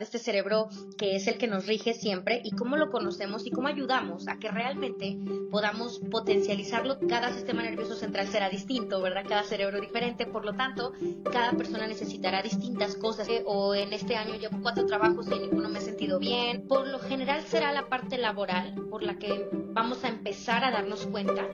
este cerebro que es el que nos rige siempre y cómo lo conocemos y cómo ayudamos a que realmente podamos potencializarlo. Cada sistema nervioso central será distinto, ¿verdad? Cada cerebro diferente, por lo tanto, cada persona necesitará distintas cosas. O en este año llevo 4 trabajos y en ninguno me he sentido bien. Por lo general será la parte laboral por la que vamos a empezar a darnos cuenta.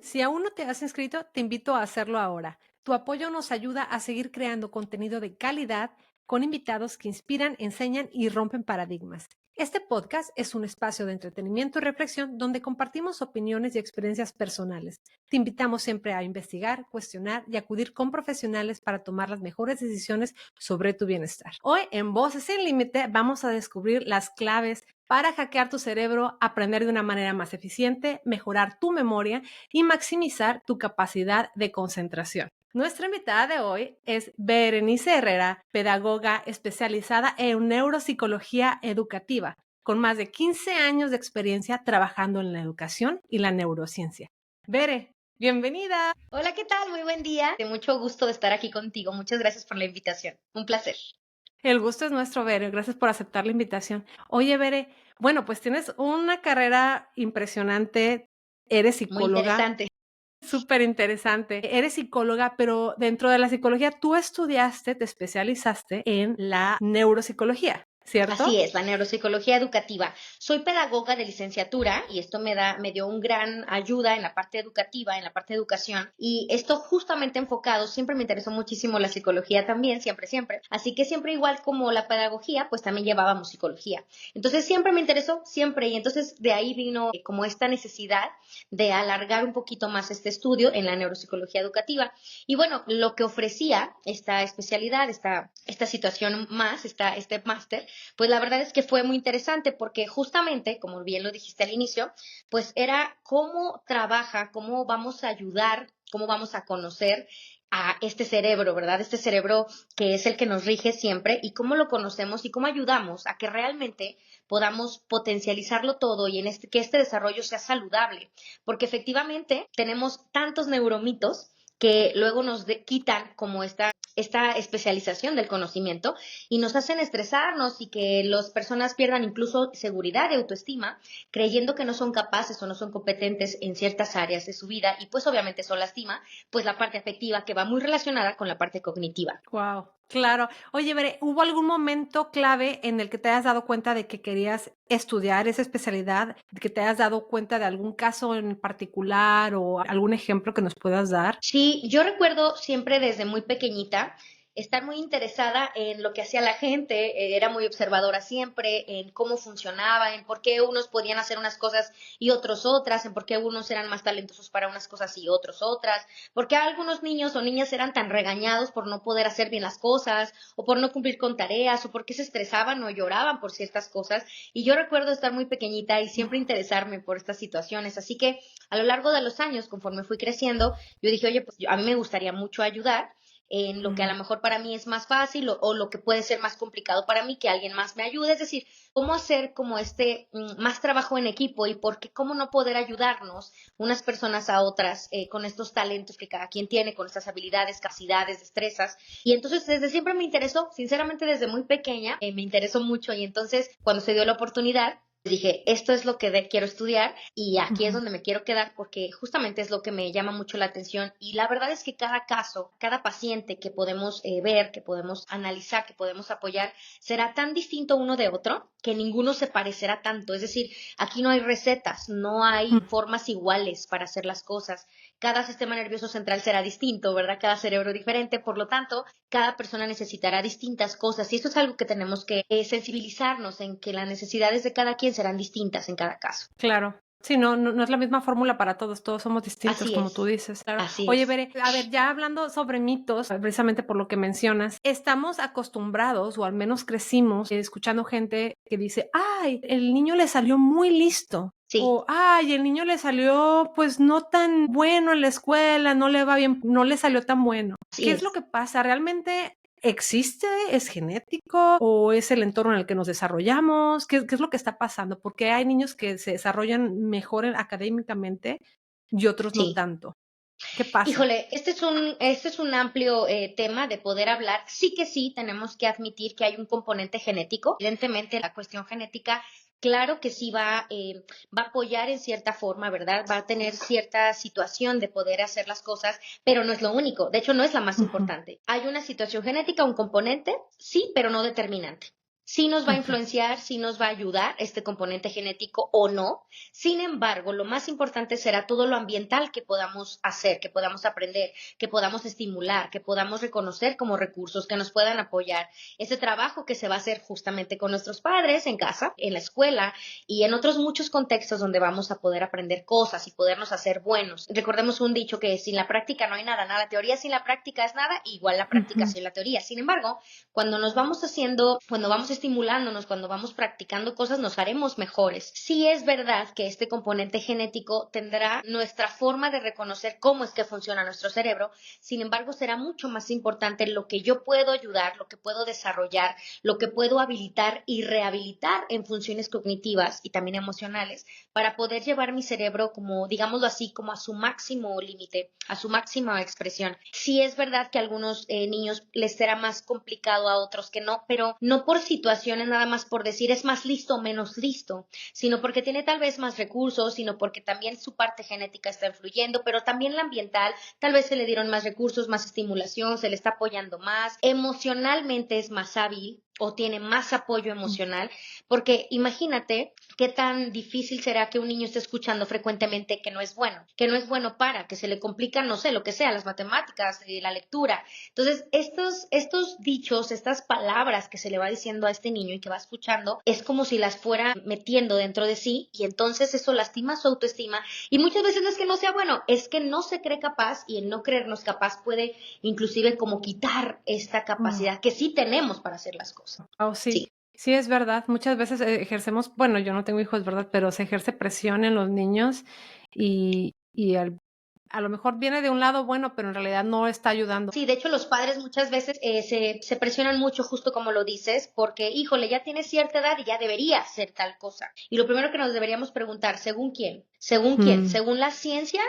Si aún no te has inscrito, te invito a hacerlo ahora. Tu apoyo nos ayuda a seguir creando contenido de calidad con invitados que inspiran, enseñan y rompen paradigmas. Este podcast es un espacio de entretenimiento y reflexión donde compartimos opiniones y experiencias personales. Te invitamos siempre a investigar, cuestionar y acudir con profesionales para tomar las mejores decisiones sobre tu bienestar. Hoy en Voces sin Límite vamos a descubrir las claves para hackear tu cerebro, aprender de una manera más eficiente, mejorar tu memoria y maximizar tu capacidad de concentración. Nuestra invitada de hoy es Berenice Herrera, pedagoga especializada en neuropsicología educativa, con más de 15 años de experiencia trabajando en la educación y la neurociencia. Bere, bienvenida. Hola, ¿qué tal? Muy buen día. De mucho gusto de estar aquí contigo. Muchas gracias por la invitación. Un placer. El gusto es nuestro, Bere. Gracias por aceptar la invitación. Oye, Bere, bueno, pues tienes una carrera impresionante. Eres Muy psicóloga. interesante. Súper interesante. Eres psicóloga, pero dentro de la psicología tú estudiaste, te especializaste en la neuropsicología, Así ¿cierto? es, la neuropsicología educativa. Soy pedagoga de licenciatura y esto me dio un gran ayuda en la parte educativa, en la parte de educación. Y esto justamente enfocado, siempre me interesó muchísimo la psicología también, siempre, siempre. Así que siempre igual como la pedagogía, pues también llevábamos psicología. Entonces siempre me interesó, siempre. Y entonces de ahí vino como esta necesidad de alargar un poquito más este estudio en la neuropsicología educativa. Y bueno, lo que ofrecía esta especialidad, esta situación más, este máster, pues la verdad es que fue muy interesante porque justamente, como bien lo dijiste al inicio, pues era cómo trabaja, cómo vamos a ayudar, cómo vamos a conocer a este cerebro, ¿verdad? Este cerebro que es el que nos rige siempre y cómo lo conocemos y cómo ayudamos a que realmente podamos potencializarlo todo y que este desarrollo sea saludable, porque efectivamente tenemos tantos neuromitos que luego quitan como esta especialización del conocimiento y nos hacen estresarnos y que las personas pierdan incluso seguridad y autoestima creyendo que no son capaces o no son competentes en ciertas áreas de su vida y pues obviamente eso lastima pues la parte afectiva que va muy relacionada con la parte cognitiva. Wow, claro. Oye, Bere, ¿hubo algún momento clave en el que te hayas dado cuenta de que querías estudiar esa especialidad, de que te hayas dado cuenta de algún caso en particular o algún ejemplo que nos puedas dar? Sí, yo recuerdo siempre desde muy pequeñita estar muy interesada en lo que hacía la gente, era muy observadora siempre, en cómo funcionaba, en por qué unos podían hacer unas cosas y otros otras, en por qué unos eran más talentosos para unas cosas y otros otras, por qué algunos niños o niñas eran tan regañados por no poder hacer bien las cosas o por no cumplir con tareas o por qué se estresaban o lloraban por ciertas cosas. Y yo recuerdo estar muy pequeñita y siempre interesarme por estas situaciones. Así que a lo largo de los años, conforme fui creciendo, yo dije, oye, pues a mí me gustaría mucho ayudar en lo que a lo Mm. mejor para mí es más fácil o lo que puede ser más complicado para mí, que alguien más me ayude. Es decir, cómo hacer como más trabajo en equipo y por qué, cómo no poder ayudarnos unas personas a otras con estos talentos que cada quien tiene, con estas habilidades, capacidades, destrezas. Y entonces desde siempre me interesó, sinceramente desde muy pequeña me interesó mucho y entonces cuando se dio la oportunidad, dije, esto es lo que quiero estudiar y aquí es Ujú. donde me quiero quedar porque justamente es lo que me llama mucho la atención y la verdad es que cada caso, cada paciente que podemos ver, que podemos analizar, que podemos apoyar, será tan distinto uno de otro que ninguno se parecerá tanto. Es decir, aquí no hay recetas, no hay Mm. formas iguales para hacer las cosas. Cada sistema nervioso central será distinto, ¿verdad? Cada cerebro diferente, por lo tanto, cada persona necesitará distintas cosas y esto es algo que tenemos que sensibilizarnos en que las necesidades de cada quien serán distintas en cada caso. Claro. Sí, no es la misma fórmula para todos, todos somos distintos, Así como tú es, dices, claro. así Oye, es. Bere, a ver, ya hablando sobre mitos, precisamente por lo que mencionas, estamos acostumbrados, o al menos crecimos, escuchando gente que dice: "Ay, el niño le salió muy listo", Sí, o: "Ay, el niño le salió, pues, no tan bueno en la escuela, no le va bien, no le salió tan bueno". así ¿Qué es lo es. que pasa? ¿Realmente existe? ¿Es genético o es el entorno en el que nos desarrollamos? ¿Qué es lo que está pasando? Porque hay niños que se desarrollan mejor académicamente y otros no Sí. tanto. ¿Qué pasa? Híjole, este es un amplio tema de poder hablar. Sí que sí, tenemos que admitir que hay un componente genético. Evidentemente, la cuestión genética, claro que sí va a apoyar en cierta forma, ¿verdad? Va a tener cierta situación de poder hacer las cosas, pero no es lo único. De hecho, no es la más Ujú, importante. Hay una situación genética, un componente, sí, pero no determinante. Sí nos va a ok. influenciar, sí nos va a ayudar este componente genético o no. Sin embargo, lo más importante será todo lo ambiental que podamos hacer, que podamos aprender, que podamos estimular, que podamos reconocer como recursos que nos puedan apoyar. Ese trabajo que se va a hacer justamente con nuestros padres en casa, en la escuela y en otros muchos contextos donde vamos a poder aprender cosas y podernos hacer buenos. Recordemos un dicho que sin la práctica no hay nada, nada teoría sin la práctica es nada, igual la práctica Ujú, sin la teoría. Sin embargo, cuando nos vamos haciendo, cuando vamos estimulándonos, cuando vamos practicando cosas, nos haremos mejores. Sí es verdad que este componente genético tendrá nuestra forma de reconocer cómo es que funciona nuestro cerebro, sin embargo, será mucho más importante lo que yo puedo ayudar, lo que puedo desarrollar, lo que puedo habilitar y rehabilitar en funciones cognitivas y también emocionales para poder llevar mi cerebro como, digámoslo así, como a su máximo límite, a su máxima expresión. Sí es verdad que a algunos niños les será más complicado, a otros que no, pero no por situaciones nada más por decir es más listo o menos listo, sino porque tiene tal vez más recursos, sino porque también su parte genética está influyendo, pero también la ambiental, tal vez se le dieron más recursos, más estimulación, se le está apoyando más, emocionalmente es más hábil o tiene más apoyo ujú. emocional, porque imagínate qué tan difícil será que un niño esté escuchando frecuentemente que no es bueno para, que se le complica, no sé, lo que sea, las matemáticas, la lectura. Entonces, estos dichos, estas palabras que se le va diciendo a este niño y que va escuchando, es como si las fuera metiendo dentro de sí y entonces eso lastima su autoestima y muchas veces no es que no sea bueno, es que no se cree capaz y el no creernos capaz puede inclusive como quitar esta Mm, capacidad que sí tenemos para hacer las cosas. oh, sí. Sí. Sí, es verdad. Muchas veces ejercemos, bueno, yo no tengo hijos, ¿verdad? Pero se ejerce presión en los niños y a lo mejor viene de un lado bueno, pero en realidad no está ayudando. Sí, de hecho los padres muchas veces se presionan mucho, justo como lo dices, porque, híjole, ya tiene cierta edad y ya debería hacer tal cosa. Y lo primero que nos deberíamos preguntar, ¿según quién? ¿Según quién? Mm, Según la ciencia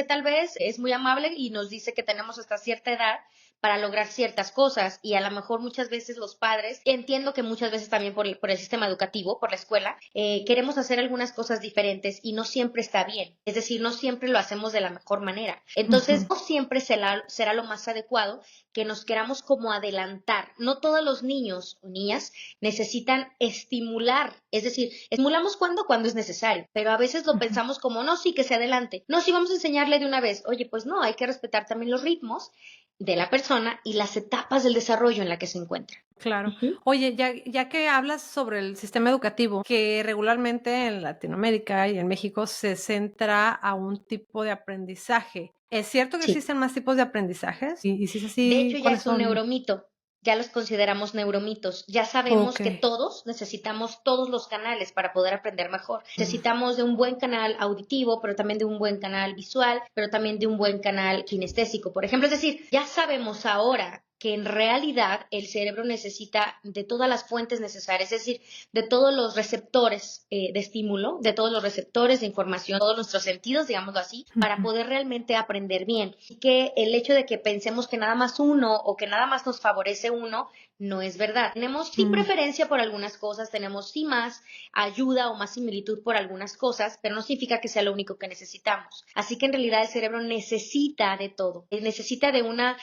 tal vez es muy amable y nos dice que tenemos hasta cierta edad para lograr ciertas cosas y a lo mejor muchas veces los padres, entiendo que muchas veces también por el sistema educativo, por la escuela, queremos hacer algunas cosas diferentes y no siempre está bien, es decir, no siempre lo hacemos de la mejor manera. Entonces, ujú, no siempre será lo más adecuado que nos queramos como adelantar. No todos los niños o niñas necesitan estimular, es decir, estimulamos cuando es necesario, pero a veces lo ujú. pensamos como, no, sí, que se adelante. No, sí, vamos a enseñarle de una vez. Oye, pues no, hay que respetar también los ritmos de la persona y las etapas del desarrollo en la que se encuentra. Claro. Ujú. Oye, ya que hablas sobre el sistema educativo, que regularmente en Latinoamérica y en México se centra a un tipo de aprendizaje, ¿es cierto que Sí. existen más tipos de aprendizajes? Y si es De así, hecho, ya ¿cuáles es un son? neuromito. Ya los consideramos neuromitos. Ya sabemos que Okey. todos necesitamos todos los canales para poder aprender mejor. Mm, Necesitamos de un buen canal auditivo, pero también de un buen canal visual, pero también de un buen canal kinestésico, por ejemplo. Es decir, ya sabemos ahora que en realidad el cerebro necesita de todas las fuentes necesarias, es decir, de todos los receptores de estímulo, de todos los receptores de información, todos nuestros sentidos, digámoslo así, para ujú, poder realmente aprender bien. Y que el hecho de que pensemos que nada más uno o que nada más nos favorece uno, no es verdad. Tenemos sí mm, preferencia por algunas cosas, tenemos sí más ayuda o más similitud por algunas cosas, pero no significa que sea lo único que necesitamos. Así que en realidad el cerebro necesita de todo, necesita de una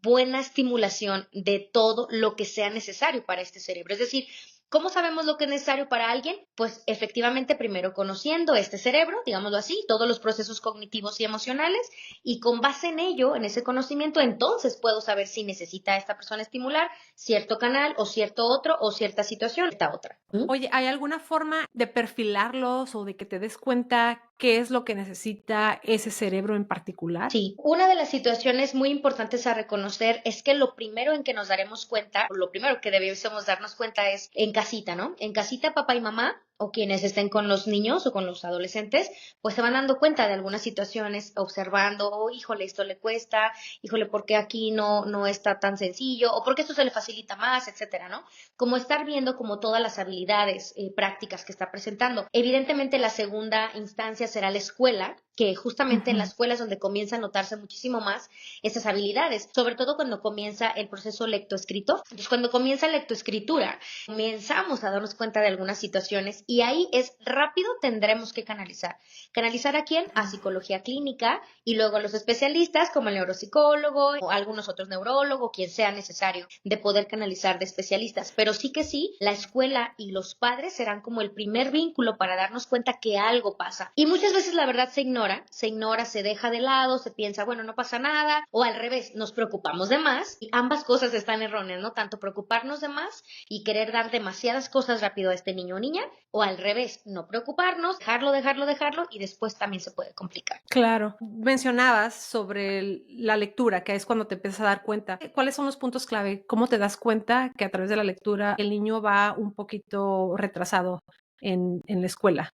buena estimulación de todo lo que sea necesario para este cerebro. Es decir, ¿cómo sabemos lo que es necesario para alguien? Pues efectivamente primero conociendo este cerebro, digámoslo así, todos los procesos cognitivos y emocionales, y con base en ello, en ese conocimiento, entonces puedo saber si necesita esta persona estimular cierto canal o cierto otro o cierta situación, esta otra. ¿Mm? Oye, ¿hay alguna forma de perfilarlos o de que te des cuenta qué es lo que necesita ese cerebro en particular? Sí, una de las situaciones muy importantes a reconocer es que lo primero en que nos daremos cuenta, o lo primero que debiésemos darnos cuenta es en casita, ¿no? En casita, papá y mamá, o quienes estén con los niños o con los adolescentes, pues se van dando cuenta de algunas situaciones, observando, oh, híjole, esto le cuesta, híjole, ¿por qué aquí no está tan sencillo? O ¿por qué esto se le facilita más, etcétera, ¿no? Como estar viendo como todas las habilidades prácticas que está presentando. Evidentemente, la segunda instancia será la escuela, que justamente en Ujú. las escuelas donde comienza a notarse muchísimo más esas habilidades, sobre todo cuando comienza el proceso lectoescritor. Entonces, cuando comienza la lectoescritura, comenzamos a darnos cuenta de algunas situaciones y ahí es rápido tendremos que canalizar. ¿Canalizar a quién? A psicología clínica y luego a los especialistas como el neuropsicólogo o algunos otros neurólogos, quien sea necesario de poder canalizar de especialistas. Pero sí que sí, la escuela y los padres serán como el primer vínculo para darnos cuenta que algo pasa. Y muchas veces la verdad se ignora, se deja de lado, se piensa, bueno, no pasa nada, o al revés, nos preocupamos de más y ambas cosas están erróneas, ¿no? Tanto preocuparnos de más y querer dar demasiadas cosas rápido a este niño o niña, o al revés, no preocuparnos, dejarlo y después también se puede complicar. Claro. Mencionabas sobre la lectura, que es cuando te empiezas a dar cuenta. ¿Cuáles son los puntos clave? ¿Cómo te das cuenta que a través de la lectura el niño va un poquito retrasado en la escuela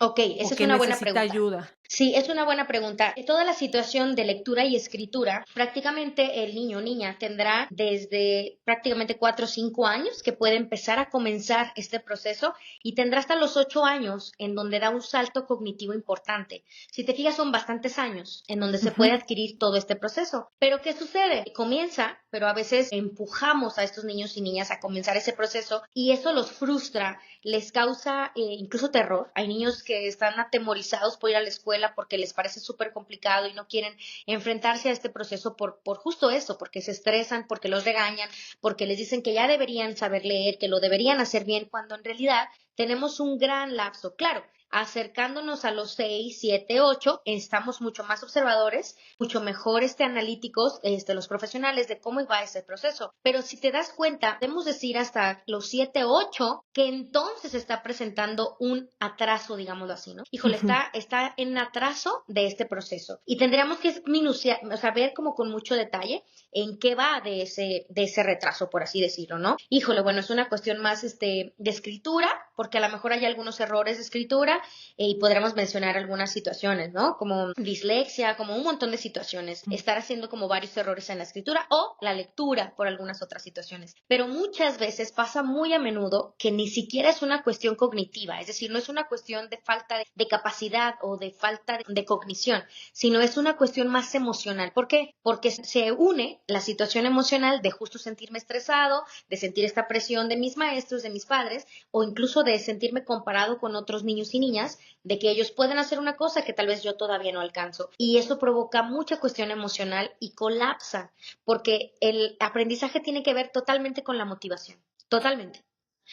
Ok, o esa es que una buena necesita pregunta. ayuda? Sí, es una buena pregunta. Toda la situación de lectura y escritura, prácticamente el niño o niña tendrá desde prácticamente 4 o 5 años que puede empezar a comenzar este proceso y tendrá hasta los 8 años en donde da un salto cognitivo importante. Si te fijas, son bastantes años en donde se puede Ujú. adquirir todo este proceso. Pero ¿qué sucede? Comienza, pero a veces empujamos a estos niños y niñas a comenzar ese proceso y eso los frustra, les causa incluso terror. Hay niños que están atemorizados por ir a la escuela porque les parece súper complicado y no quieren enfrentarse a este proceso por justo eso, porque se estresan, porque los regañan, porque les dicen que ya deberían saber leer, que lo deberían hacer bien, cuando en realidad tenemos un gran lapso. Claro, acercándonos a los 6, 7, 8, estamos mucho más observadores, mucho mejor analíticos, los profesionales de cómo va ese proceso. Pero si te das cuenta, podemos decir hasta los 7, 8, que entonces está presentando un atraso, digámoslo así, ¿no? Híjole, Ujú. está en atraso de este proceso. Y tendríamos que minuciar, o sea, ver como con mucho detalle en qué va de ese retraso, por así decirlo, ¿no? Híjole, bueno, es una cuestión más de escritura, porque a lo mejor hay algunos errores de escritura y podremos mencionar algunas situaciones, ¿no? Como dislexia, como un montón de situaciones. Estar haciendo como varios errores en la escritura o la lectura por algunas otras situaciones. Pero muchas veces pasa muy a menudo que ni siquiera es una cuestión cognitiva, es decir, no es una cuestión de falta de capacidad o de falta de cognición, sino es una cuestión más emocional. ¿Por qué? Porque se une la situación emocional de justo sentirme estresado, de sentir esta presión de mis maestros, de mis padres, o incluso de sentirme comparado con otros niños y niñas, de que ellos pueden hacer una cosa que tal vez yo todavía no alcanzo. Y eso provoca mucha cuestión emocional y colapsa, porque el aprendizaje tiene que ver totalmente con la motivación, totalmente.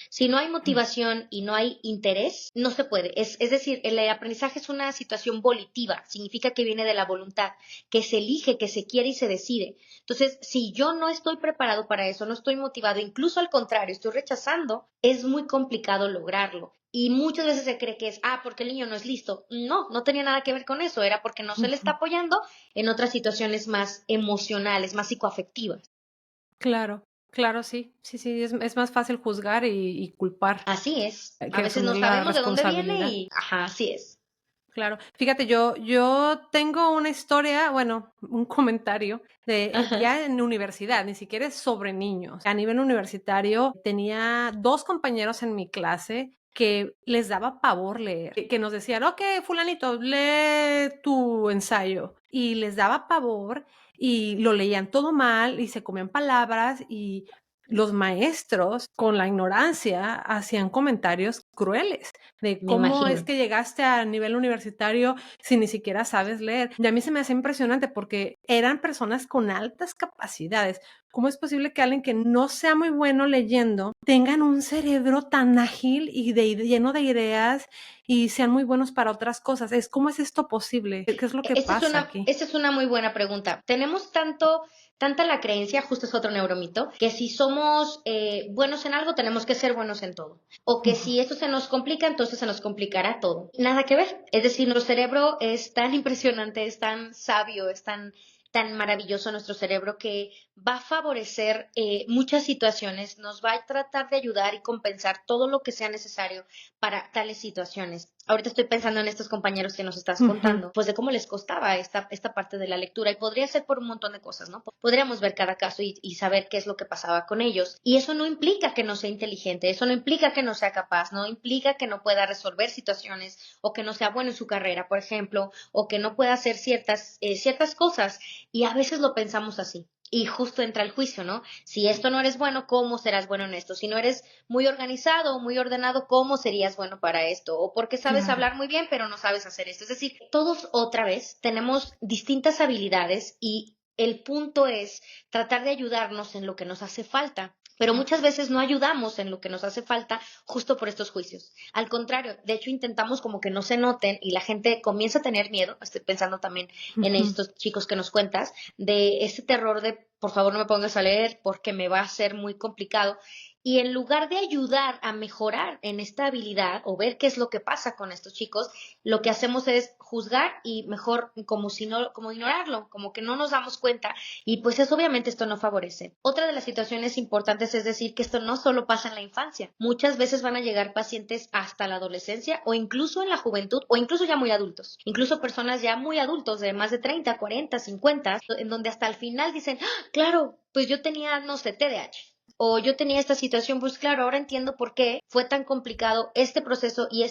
Si no hay motivación y no hay interés, no se puede. Es decir, el aprendizaje es una situación volitiva, significa que viene de la voluntad, que se elige, que se quiere y se decide. Entonces, si yo no estoy preparado para eso, no estoy motivado, incluso al contrario, estoy rechazando, es muy complicado lograrlo. Y muchas veces se cree que es, porque el niño no es listo. No, no tenía nada que ver con eso, era porque no se le está Ujú. apoyando en otras situaciones más emocionales, más psicoafectivas. Claro, claro, sí, sí, sí, es más fácil juzgar y culpar Así es. A que veces no asumir la sabemos de dónde viene responsabilidad. y, ajá, así es. Claro. Fíjate, yo tengo una historia, bueno, un comentario de Ajá. ya en universidad, ni siquiera es sobre niños. A nivel universitario tenía 2 compañeros en mi clase que les daba pavor leer, que nos decían: "Okey, fulanito, lee tu ensayo", y les daba pavor y lo leían todo mal y se comían palabras, y los maestros, con la ignorancia, hacían comentarios crueles de Me cómo es imagino. que llegaste a nivel universitario si ni siquiera sabes leer. Y a mí se me hace impresionante porque eran personas con altas capacidades. ¿Cómo es posible que alguien que no sea muy bueno leyendo tengan un cerebro tan ágil y lleno de ideas y sean muy buenos para otras cosas? ¿Cómo es esto posible? ¿Qué es lo que pasa aquí? Esta es una muy buena pregunta. Tenemos tanta la creencia, justo es otro neuromito, que si somos buenos en algo, tenemos que ser buenos en todo. O que Ujú. si esto se nos complica, entonces se nos complicará todo. Nada que ver. Es decir, nuestro cerebro es tan impresionante, es tan sabio, es tan tan maravilloso nuestro cerebro que va a favorecer muchas situaciones, nos va a tratar de ayudar y compensar todo lo que sea necesario para tales situaciones. Ahorita estoy pensando en estos compañeros que nos estás contando, pues de cómo les costaba esta parte de la lectura y podría ser por un montón de cosas, ¿no? Podríamos ver cada caso y saber qué es lo que pasaba con ellos. Y eso no implica que no sea inteligente, eso no implica que no sea capaz, no implica que no pueda resolver situaciones o que no sea bueno en su carrera, por ejemplo, o que no pueda hacer ciertas cosas. Y a veces lo pensamos así. Y justo entra el juicio, ¿no? Si esto no eres bueno, ¿cómo serás bueno en esto? Si no eres muy organizado o muy ordenado, ¿cómo serías bueno para esto? O porque sabes Claro. hablar muy bien, pero no sabes hacer esto. Es decir, todos otra vez tenemos distintas habilidades y el punto es tratar de ayudarnos en lo que nos hace falta. Pero muchas veces no ayudamos en lo que nos hace falta justo por estos juicios. Al contrario, de hecho intentamos como que no se noten y la gente comienza a tener miedo. Estoy pensando también en Ujú. estos chicos que nos cuentas, de ese terror de por favor no me pongas a leer porque me va a ser muy complicado. Y en lugar de ayudar a mejorar en esta habilidad o ver qué es lo que pasa con estos chicos, lo que hacemos es juzgar y mejor como si no, como ignorarlo, como que no nos damos cuenta y pues eso obviamente esto no favorece. Otra de las situaciones importantes es decir que esto no solo pasa en la infancia. Muchas veces van a llegar pacientes hasta la adolescencia o incluso en la juventud o incluso ya muy adultos. Incluso personas ya muy adultos de más de 30, 40, 50, en donde hasta el final dicen, ¡Ah, claro, pues yo tenía, no sé, TDAH. O yo tenía esta situación, pues claro, ahora entiendo por qué fue tan complicado este proceso y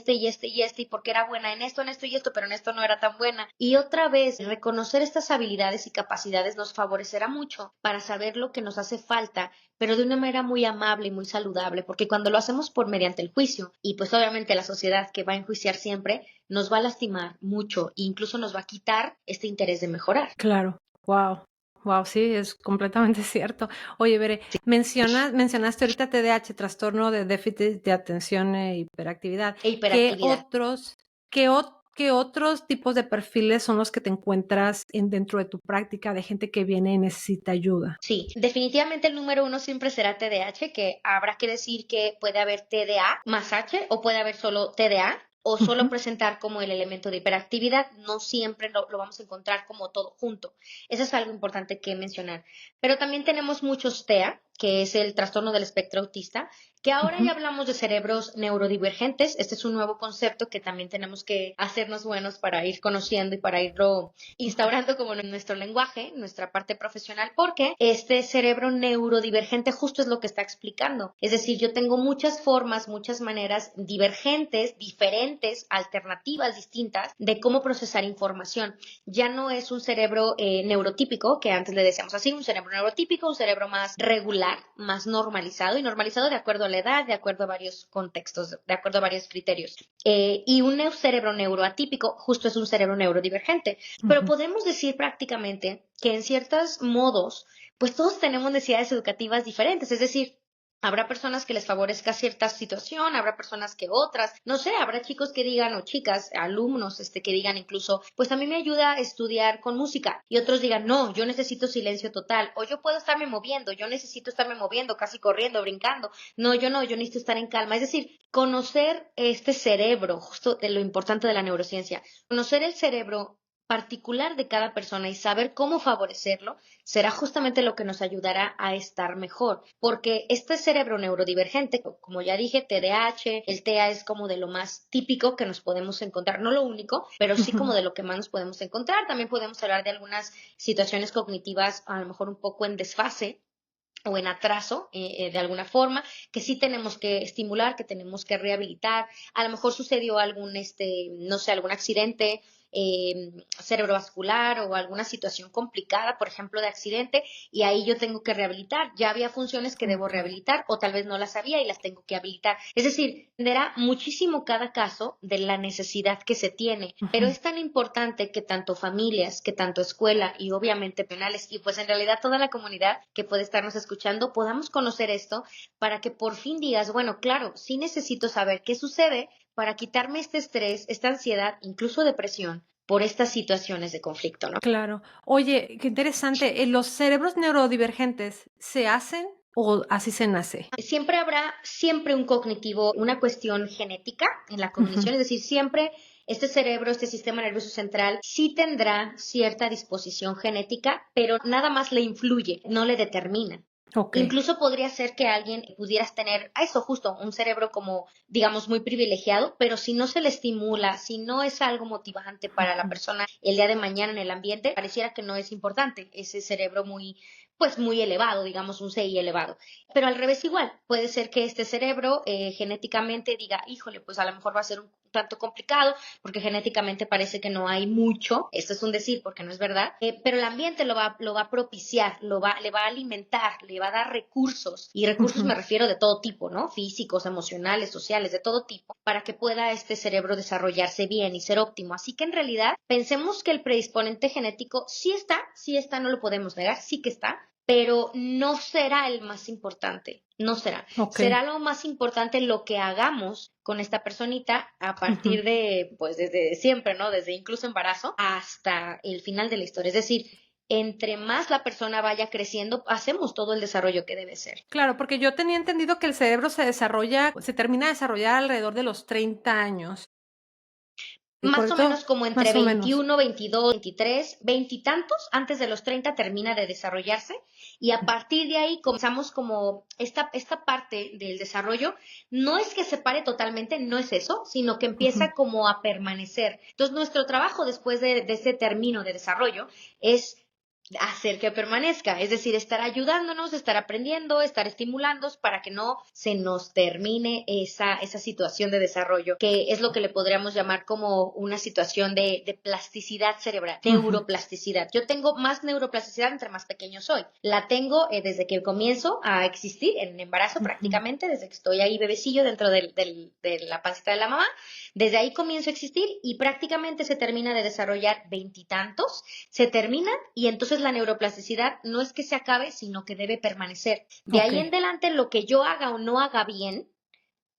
porque era buena en esto y esto, pero en esto no era tan buena. Y otra vez, reconocer estas habilidades y capacidades nos favorecerá mucho para saber lo que nos hace falta, pero de una manera muy amable y muy saludable, porque cuando lo hacemos por mediante el juicio, y pues obviamente la sociedad que va a enjuiciar siempre, nos va a lastimar mucho e incluso nos va a quitar este interés de mejorar. Claro. Wow. Wow, sí, es completamente cierto. Oye, Bere, mencionaste ahorita TDAH, trastorno de déficit de atención e hiperactividad. E ¿Qué hiperactividad. otros qué otros tipos de perfiles son los que te encuentras dentro de tu práctica de gente que viene y necesita ayuda? Sí, definitivamente el número uno siempre será TDAH, que habrá que decir que puede haber TDA más H o puede haber solo TDA o solo Ujú, presentar como el elemento de hiperactividad. No siempre lo vamos a encontrar como todo junto. Eso es algo importante que mencionar. Pero también tenemos muchos TEA, que es el trastorno del espectro autista, que ahora ya ujú. hablamos de cerebros neurodivergentes. Este es un nuevo concepto que también tenemos que hacernos buenos para ir conociendo y para irlo instaurando como en nuestro lenguaje, nuestra parte profesional, porque este cerebro neurodivergente justo es lo que está explicando. Es decir, yo tengo muchas formas, muchas maneras divergentes, diferentes, alternativas distintas de cómo procesar información. Ya no es un cerebro neurotípico, que antes le decíamos así, un cerebro neurotípico, un cerebro más regular, más normalizado y normalizado de acuerdo a la edad, de acuerdo a varios contextos, de acuerdo a varios criterios. Y un cerebro neuroatípico justo es un cerebro neurodivergente. Pero Ujú. podemos decir prácticamente que en ciertos modos, pues todos tenemos necesidades educativas diferentes, es decir, habrá personas que les favorezca cierta situación, habrá personas que otras, no sé, habrá chicos que digan o chicas, alumnos, que digan incluso, pues a mí me ayuda a estudiar con música y otros digan, no, yo necesito silencio total o yo puedo estarme moviendo, yo necesito estarme moviendo, casi corriendo, brincando, no, yo necesito estar en calma, es decir, conocer este cerebro, justo de lo importante de la neurociencia, conocer el cerebro particular de cada persona y saber cómo favorecerlo será justamente lo que nos ayudará a estar mejor, porque este cerebro neurodivergente, como ya dije, TDAH, el TEA es como de lo más típico que nos podemos encontrar, no lo único, pero sí como Ujú. de lo que más nos podemos encontrar. También podemos hablar de algunas situaciones cognitivas a lo mejor un poco en desfase o en atraso de alguna forma, que sí tenemos que estimular, que tenemos que rehabilitar. A lo mejor sucedió algún, no sé, algún accidente cerebrovascular o alguna situación complicada, por ejemplo, de accidente, y ahí yo tengo que rehabilitar. Ya había funciones que debo Okey. rehabilitar o tal vez no las había y las tengo que habilitar. Es decir, dependerá muchísimo cada caso de la necesidad que se tiene, pero Ujú. es tan importante que tanto familias, que tanto escuela y obviamente penales y pues en realidad toda la comunidad que puede estarnos escuchando podamos conocer esto para que por fin digas, bueno, claro, sí necesito saber qué sucede para quitarme este estrés, esta ansiedad, incluso depresión por estas situaciones de conflicto, ¿no? Claro. Oye, qué interesante, ¿los cerebros neurodivergentes se hacen o así se nace? Siempre habrá siempre un cognitivo, una cuestión genética en la Ujú. cognición, es decir, siempre este cerebro, este sistema nervioso central, sí tendrá cierta disposición genética, pero nada más le influye, no le determina. Ok. Incluso podría ser que alguien pudieras tener a eso justo, un cerebro como, digamos, muy privilegiado, pero si no se le estimula, si no es algo motivante para la persona el día de mañana en el ambiente, pareciera que no es importante ese cerebro muy, pues muy elevado, digamos, un CI elevado. Pero al revés igual, puede ser que este cerebro genéticamente diga, híjole, pues a lo mejor va a ser un tanto complicado, porque genéticamente parece que no hay mucho, esto es un decir porque no es verdad, pero el ambiente lo va a propiciar, le va a alimentar, le va a dar recursos, y recursos me refiero de todo tipo, ¿no? Físicos, emocionales, sociales, de todo tipo, para que pueda este cerebro desarrollarse bien y ser óptimo. Así que en realidad pensemos que el predisponente genético sí está, no lo podemos negar, sí que está, pero no será el más importante, no será. Ok. Será lo más importante lo que hagamos con esta personita a partir de, pues desde siempre, ¿no? Desde incluso embarazo hasta el final de la historia. Es decir, entre más la persona vaya creciendo, hacemos todo el desarrollo que debe ser. Claro, porque yo tenía entendido que el cerebro se termina de desarrollar alrededor de los 30 años. Más o ¿Correcto? menos como entre Más o menos. 21, 22, 23, veintitantos, antes de los 30 termina de desarrollarse, y a partir de ahí comenzamos como esta parte del desarrollo, no es que se pare totalmente, no es eso, sino que empieza como a permanecer. Entonces nuestro trabajo después de ese término de desarrollo es hacer que permanezca, es decir, estar ayudándonos, estar aprendiendo, estar estimulando para que no se nos termine esa situación de desarrollo, que es lo que le podríamos llamar como una situación de plasticidad cerebral, neuroplasticidad. Yo tengo más neuroplasticidad entre más pequeño soy. La tengo desde que comienzo a existir en embarazo prácticamente, desde que estoy ahí bebecillo dentro de la pancita de la mamá. Desde ahí comienzo a existir y prácticamente se termina de desarrollar veintitantos, se termina y entonces la neuroplasticidad no es que se acabe, sino que debe permanecer. De Ok. ahí en adelante, lo que yo haga o no haga bien,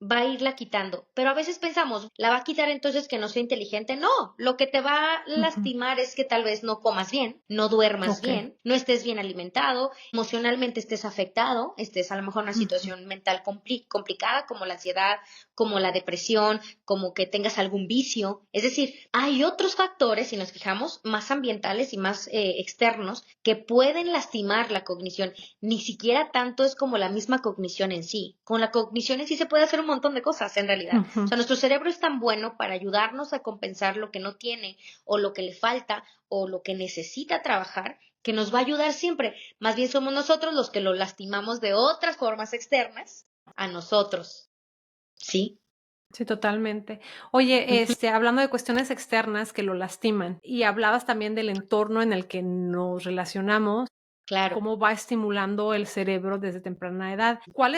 va a irla quitando. Pero a veces pensamos, ¿la va a quitar entonces que no sea inteligente? No, lo que te va a lastimar es que tal vez no comas bien, no duermas Ok. bien, no estés bien alimentado, emocionalmente estés afectado, estés a lo mejor en una situación mental complicada como la ansiedad, como la depresión, como que tengas algún vicio. Es decir, hay otros factores, si nos fijamos, más ambientales y más externos que pueden lastimar la cognición. Ni siquiera tanto es como la misma cognición en sí. Con la cognición en sí se puede hacer un montón de cosas en realidad. O sea, nuestro cerebro es tan bueno para ayudarnos a compensar lo que no tiene o lo que le falta o lo que necesita trabajar, que nos va a ayudar siempre. Más bien somos nosotros los que lo lastimamos de otras formas externas a nosotros. ¿Sí? Sí, totalmente. Oye, hablando de cuestiones externas que lo lastiman, y hablabas también del entorno en el que nos relacionamos, Claro. cómo va estimulando el cerebro desde temprana edad. ¿Cuál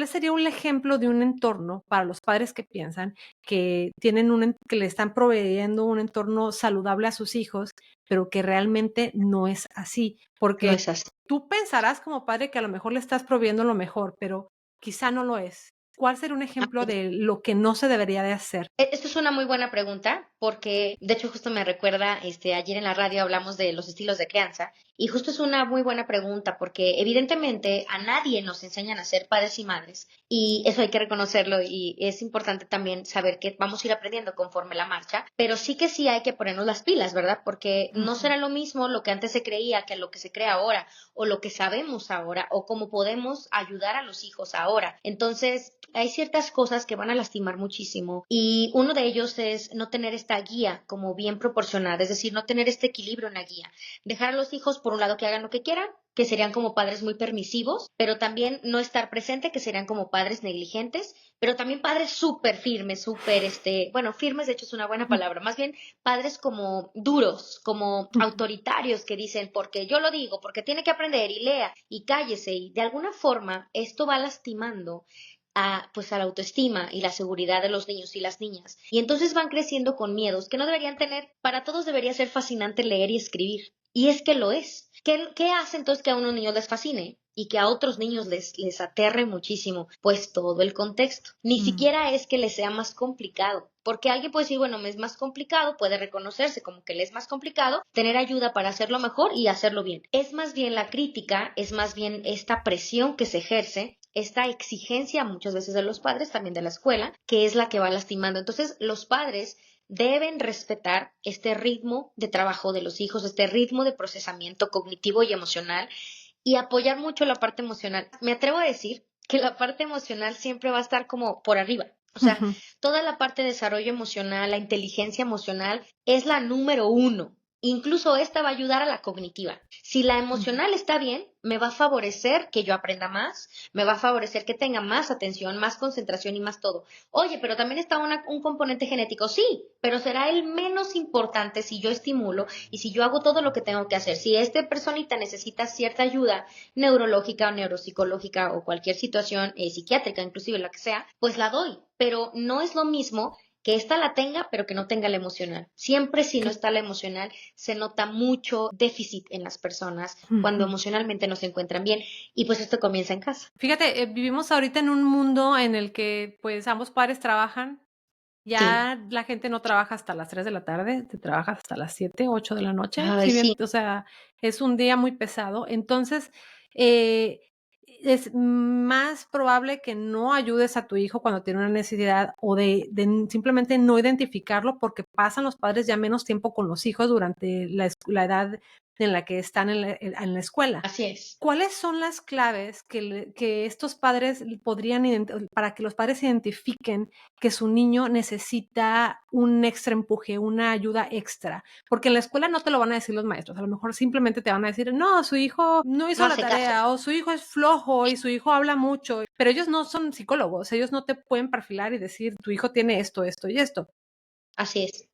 sería un ejemplo de un entorno para los padres que piensan que que le están proveyendo un entorno saludable a sus hijos, pero que realmente no es así? No Porque es así. tú pensarás como padre que a lo mejor le estás proveyendo lo mejor, pero quizá no lo es. ¿Cuál sería un ejemplo de lo que no se debería de hacer? Esto es una muy buena pregunta porque de hecho justo me recuerda, ayer en la radio hablamos de los estilos de crianza y justo es una muy buena pregunta porque evidentemente a nadie nos enseñan a ser padres y madres y eso hay que reconocerlo y es importante también saber que vamos a ir aprendiendo conforme la marcha, pero sí hay que ponernos las pilas, ¿verdad? Porque no será lo mismo lo que antes se creía que lo que se cree ahora o lo que sabemos ahora o cómo podemos ayudar a los hijos ahora. Entonces, hay ciertas cosas que van a lastimar muchísimo y uno de ellos es no tener esta guía como bien proporcionada, es decir, no tener este equilibrio en la guía. Dejar a los hijos, por un lado, que hagan lo que quieran, que serían como padres muy permisivos, pero también no estar presente, que serían como padres negligentes, pero también padres súper firmes, bueno, firmes de hecho es una buena palabra, más bien padres como duros, como autoritarios que dicen, porque yo lo digo, porque tiene que aprender y lea y cállese y de alguna forma esto va lastimando pues a la autoestima y la seguridad de los niños y las niñas. Y entonces van creciendo con miedos que no deberían tener. Para todos debería ser fascinante leer y escribir. Y es que lo es. ¿Qué hace entonces que a unos niños les fascine? Y que a otros niños les aterre muchísimo, pues todo el contexto. Ni siquiera es que les sea más complicado, porque alguien puede decir, bueno, me es más complicado, puede reconocerse como que le es más complicado, tener ayuda para hacerlo mejor y hacerlo bien. Es más bien la crítica, es más bien esta presión que se ejerce, esta exigencia muchas veces de los padres, también de la escuela, que es la que va lastimando. Entonces, los padres deben respetar este ritmo de trabajo de los hijos, este ritmo de procesamiento cognitivo y emocional y apoyar mucho la parte emocional. Me atrevo a decir que la parte emocional siempre va a estar como por arriba. O sea, Ujú. toda la parte de desarrollo emocional, la inteligencia emocional es la número uno. Incluso esta va a ayudar a la cognitiva. Si la Ujú. emocional está bien, me va a favorecer que yo aprenda más, me va a favorecer que tenga más atención, más concentración y más todo. Oye, pero también está un componente genético, sí, pero será el menos importante si yo estimulo y si yo hago todo lo que tengo que hacer. Si esta personita necesita cierta ayuda neurológica o neuropsicológica o cualquier situación psiquiátrica, inclusive la que sea, pues la doy. Pero no es lo mismo que ésta la tenga, pero que no tenga la emocional. Siempre si no está la emocional, se nota mucho déficit en las personas cuando Ujú. emocionalmente no se encuentran bien. Y pues esto comienza en casa. Fíjate, vivimos ahorita en un mundo en el que, pues, ambos padres trabajan. Sí. Ya la gente no trabaja hasta las 3 de la tarde, te trabajas hasta las 7, 8 de la noche, Ay, si bien, sí. o sea, es un día muy pesado. Entonces, eh, es más probable que no ayudes a tu hijo cuando tiene una necesidad o de simplemente no identificarlo, porque pasan los padres ya menos tiempo con los hijos durante la edad en la que están en la escuela. Así es. ¿Cuáles son las claves que estos padres podrían para que los padres identifiquen que su niño necesita un extra empuje, una ayuda extra? Porque en la escuela no te lo van a decir los maestros, a lo mejor simplemente te van a decir: "No, su hijo no No hizo la hace caso. tarea", o "Su hijo es flojo y su hijo habla mucho", pero ellos no son psicólogos, ellos no te pueden perfilar y decir: "Tu hijo tiene esto, esto y esto". Así es.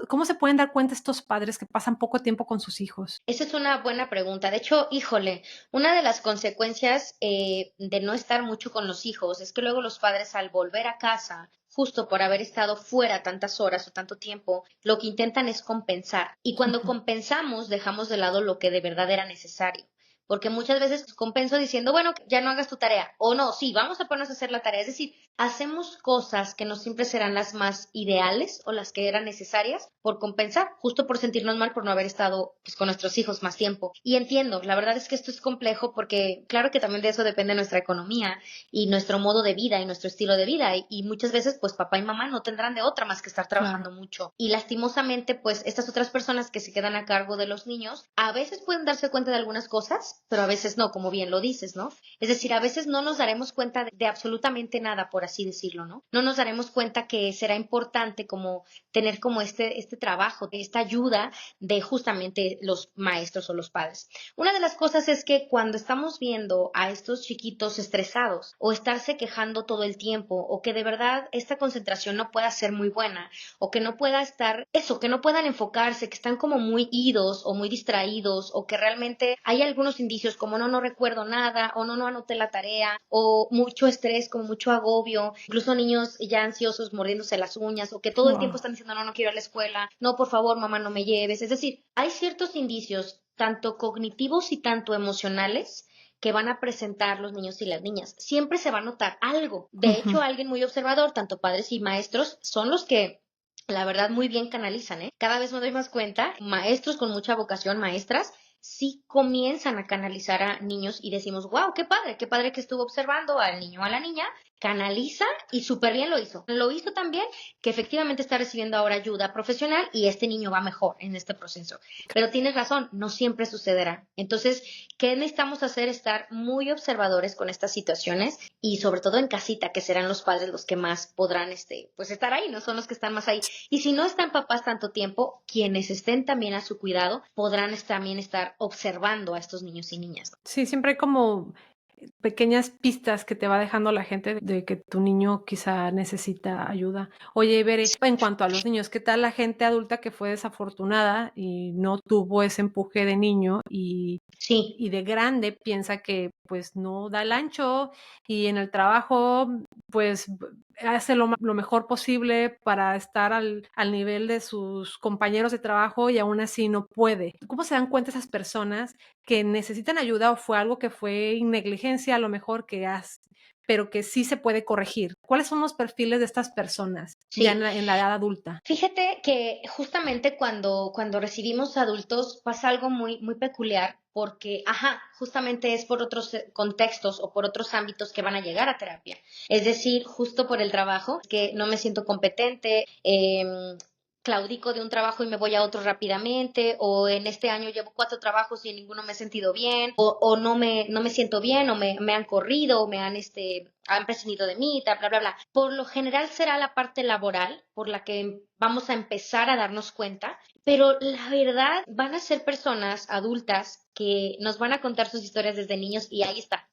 ¿Cómo se pueden dar cuenta estos padres que pasan poco tiempo con sus hijos? Esa es una buena pregunta. De hecho, híjole, una de las consecuencias de no estar mucho con los hijos es que luego los padres al volver a casa, justo por haber estado fuera tantas horas o tanto tiempo, lo que intentan es compensar. Y cuando Ujú. compensamos, dejamos de lado lo que de verdad era necesario. Porque muchas veces compenso diciendo, bueno, ya no hagas tu tarea. O no, sí, vamos a ponernos a hacer la tarea. Es decir, hacemos cosas que no siempre serán las más ideales o las que eran necesarias por compensar, justo por sentirnos mal por no haber estado pues, con nuestros hijos más tiempo. Y entiendo, la verdad es que esto es complejo porque claro que también de eso depende nuestra economía y nuestro modo de vida y nuestro estilo de vida. Y muchas veces pues papá y mamá no tendrán de otra más que estar Claro. trabajando mucho. Y lastimosamente pues estas otras personas que se quedan a cargo de los niños a veces pueden darse cuenta de algunas cosas, pero a veces no, como bien lo dices, ¿no? Es decir, a veces no nos daremos cuenta de absolutamente nada, por así decirlo, ¿no? No nos daremos cuenta que será importante como tener como este trabajo, esta ayuda de justamente los maestros o los padres. Una de las cosas es que cuando estamos viendo a estos chiquitos estresados o estarse quejando todo el tiempo o que de verdad esta concentración no pueda ser muy buena o que no pueda estar eso, que no puedan enfocarse, que están como muy idos o muy distraídos o que realmente hay algunos indicios como no recuerdo nada o no anoté la tarea o mucho estrés, como mucho agobio, incluso niños ya ansiosos mordiéndose las uñas o que todo el tiempo Guau. están diciendo no quiero ir a la escuela, no por favor mamá no me lleves, es decir, hay ciertos indicios tanto cognitivos y tanto emocionales que van a presentar los niños y las niñas. Siempre se va a notar algo. De Ujú. hecho, alguien muy observador, tanto padres y maestros, son los que la verdad muy bien canalizan, ¿eh? Cada vez me doy más cuenta, maestros con mucha vocación, maestras, sí comienzan a canalizar a niños y decimos, wow, qué padre que estuvo observando al niño o a la niña, canaliza y súper bien lo hizo. Lo hizo también que efectivamente está recibiendo ahora ayuda profesional y este niño va mejor en este proceso. Pero tienes razón, no siempre sucederá. Entonces, ¿qué necesitamos hacer? Estar muy observadores con estas situaciones y sobre todo en casita, que serán los padres los que más podrán pues estar ahí, no son los que están más ahí. Y si no están papás tanto tiempo, quienes estén también a su cuidado podrán también estar observando a estos niños y niñas. Sí, siempre hay como pequeñas pistas que te va dejando la gente de que tu niño quizá necesita ayuda. Oye, Bere, en cuanto a los niños, ¿qué tal la gente adulta que fue desafortunada y no tuvo ese empuje de niño Sí, y de grande piensa que pues no da el ancho y en el trabajo pues hace lo mejor posible para estar al nivel de sus compañeros de trabajo y aún así no puede? ¿Cómo se dan cuenta esas personas que necesitan ayuda o fue algo que fue negligencia a lo mejor pero que sí se puede corregir? ¿Cuáles son los perfiles de estas personas ya sí. en la edad adulta? Fíjate que justamente cuando recibimos adultos pasa algo muy peculiar porque, ajá, justamente es por otros contextos o por otros ámbitos que van a llegar a terapia. Es decir, justo por el trabajo, que no me siento competente, claudico de un trabajo y me voy a otro rápidamente, o en este año llevo 4 trabajos y en ninguno me he sentido bien, o no me siento bien, o me han corrido, o han prescindido de mí, bla, bla, bla. Por lo general será la parte laboral por la que vamos a empezar a darnos cuenta, pero la verdad van a ser personas adultas que nos van a contar sus historias desde niños y ahí está.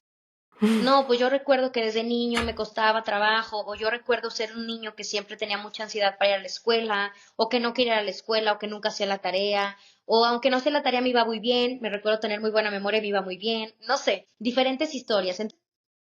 No, pues yo recuerdo que desde niño me costaba trabajo, o yo recuerdo ser un niño que siempre tenía mucha ansiedad para ir a la escuela, o que no quería ir a la escuela, o que nunca hacía la tarea, o aunque no hacía la tarea me iba muy bien, me recuerdo tener muy buena memoria y me iba muy bien, no sé, diferentes historias.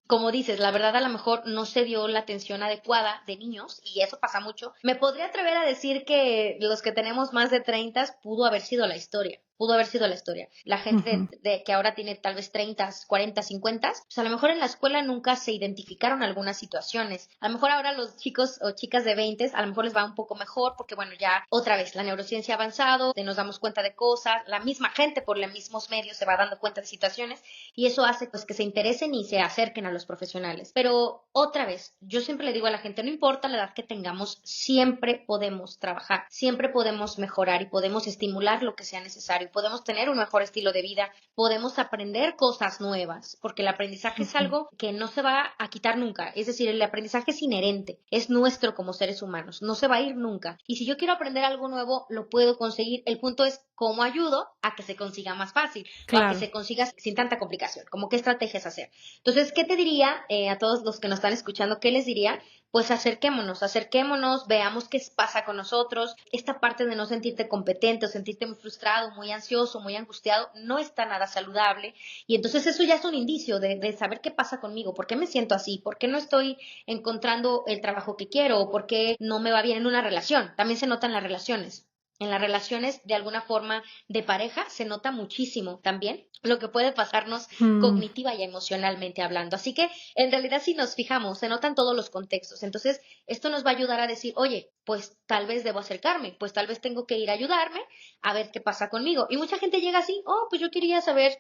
Como dices, la verdad a lo mejor no se dio la atención adecuada de niños y eso pasa mucho. Me podría atrever a decir que los que tenemos más de 30 pudo haber sido la historia. Pudo haber sido la historia. La gente que ahora tiene tal vez 30, 40, 50, pues a lo mejor en la escuela nunca se identificaron algunas situaciones. A lo mejor ahora los chicos o chicas de 20 a lo mejor les va un poco mejor porque bueno, ya otra vez la neurociencia ha avanzado, nos damos cuenta de cosas, la misma gente por los mismos medios se va dando cuenta de situaciones y eso hace pues que se interesen y se acerquen a los profesionales. Pero otra vez, yo siempre le digo a la gente, no importa la edad que tengamos, siempre podemos trabajar, siempre podemos mejorar y podemos estimular lo que sea necesario, podemos tener un mejor estilo de vida, podemos aprender cosas nuevas, porque el aprendizaje es algo que no se va a quitar nunca, es decir, el aprendizaje es inherente, es nuestro como seres humanos, no se va a ir nunca. Y si yo quiero aprender algo nuevo, lo puedo conseguir. El punto es cómo ayudo a que se consiga más fácil o a que se consiga sin tanta complicación, como qué estrategias hacer. Entonces, ¿qué te diría a todos los que nos están escuchando? ¿Qué les diría? Pues acerquémonos, veamos qué pasa con nosotros. Esta parte de no sentirte competente o sentirte muy frustrado, muy ansioso, muy angustiado, no está nada saludable. Y entonces eso ya es un indicio de saber qué pasa conmigo, por qué me siento así, por qué no estoy encontrando el trabajo que quiero o por qué no me va bien en una relación. También se nota en las relaciones. En las relaciones, de alguna forma, de pareja, se nota muchísimo también lo que puede pasarnos cognitiva y emocionalmente hablando. Así que, en realidad, si nos fijamos, se notan todos los contextos. Entonces, esto nos va a ayudar a decir, oye, pues tal vez debo acercarme, pues tal vez tengo que ir a ayudarme a ver qué pasa conmigo. Y mucha gente llega así, oh, pues yo quería saber